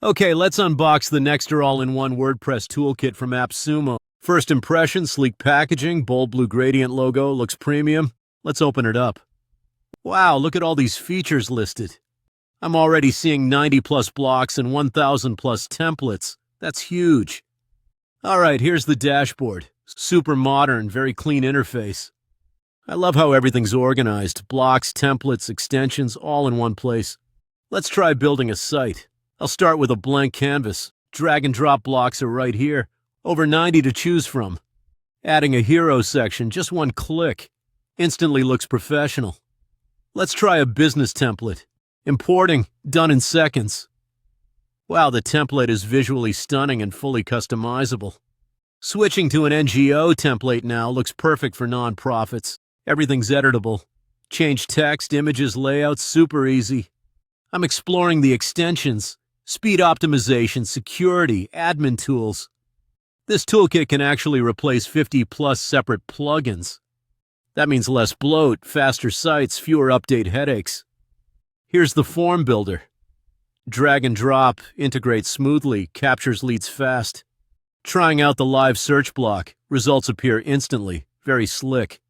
Okay, let's unbox the Nexter all-in-one WordPress toolkit from AppSumo. First impression, sleek packaging, bold blue gradient logo, looks premium. Let's open it up. Wow, look at all these features listed. I'm already seeing 90 plus blocks and 1,000 plus templates. That's huge. All right, here's the dashboard. Super modern, very clean interface. I love how everything's organized. Blocks, templates, extensions, all in one place. Let's try building a site. I'll start with a blank canvas. Drag and drop blocks are right here. Over 90 to choose from. Adding a hero section, just one click. Instantly looks professional. Let's try a business template. Importing, done in seconds. Wow, the template is visually stunning and fully customizable. Switching to an NGO template now looks perfect for nonprofits. Everything's editable. Change text, images, layouts, super easy. I'm exploring the extensions, speed optimization, security, admin tools. This toolkit can actually replace 50 plus separate plugins. That means less bloat, faster sites, fewer update headaches. Here's the form builder. Drag and drop, integrates smoothly, captures leads fast. Trying out the live search block, results appear instantly, very slick.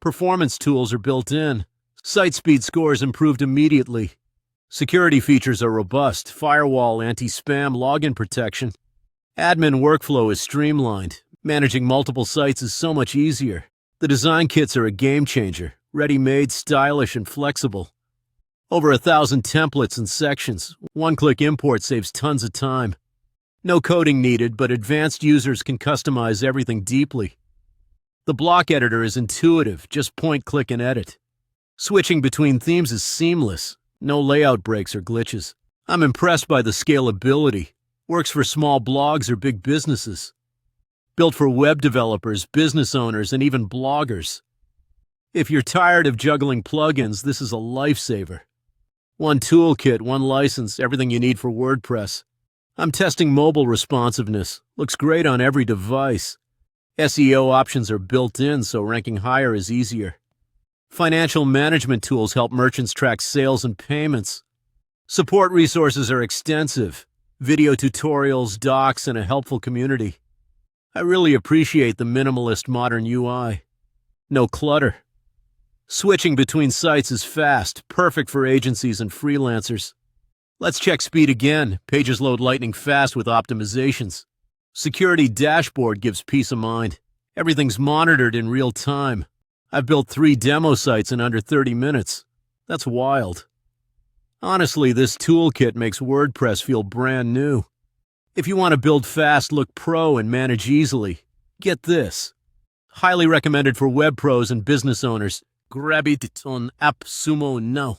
Performance tools are built in. Site speed scores improved immediately. Security features are robust, firewall, anti-spam, login protection. Admin workflow is streamlined. Managing multiple sites is so much easier. The design kits are a game changer, ready-made, stylish, and flexible. Over 1,000 templates and sections. One-click import saves tons of time. No coding needed, but advanced users can customize everything deeply. The block editor is intuitive, just point, click, and edit. Switching between themes is seamless. No layout breaks or glitches. I'm impressed by the scalability. Works for small blogs or big businesses. Built for web developers, business owners, and even bloggers. If you're tired of juggling plugins, this is a lifesaver. One toolkit, one license, everything you need for WordPress. I'm testing mobile responsiveness. Looks great on every device. SEO options are built in, so ranking higher is easier. Financial management tools help merchants track sales and payments. Support resources are extensive. Video tutorials, docs, and a helpful community. I really appreciate the minimalist modern UI. No clutter. Switching between sites is fast, perfect for agencies and freelancers. Let's check speed again. Pages load lightning fast with optimizations. Security dashboard gives peace of mind. Everything's monitored in real time. I've built 3 demo sites in under 30 minutes. That's wild. Honestly, this toolkit makes WordPress feel brand new. If you want to build fast, look pro, and manage easily, get this. Highly recommended for web pros and business owners. Grab it on AppSumo now.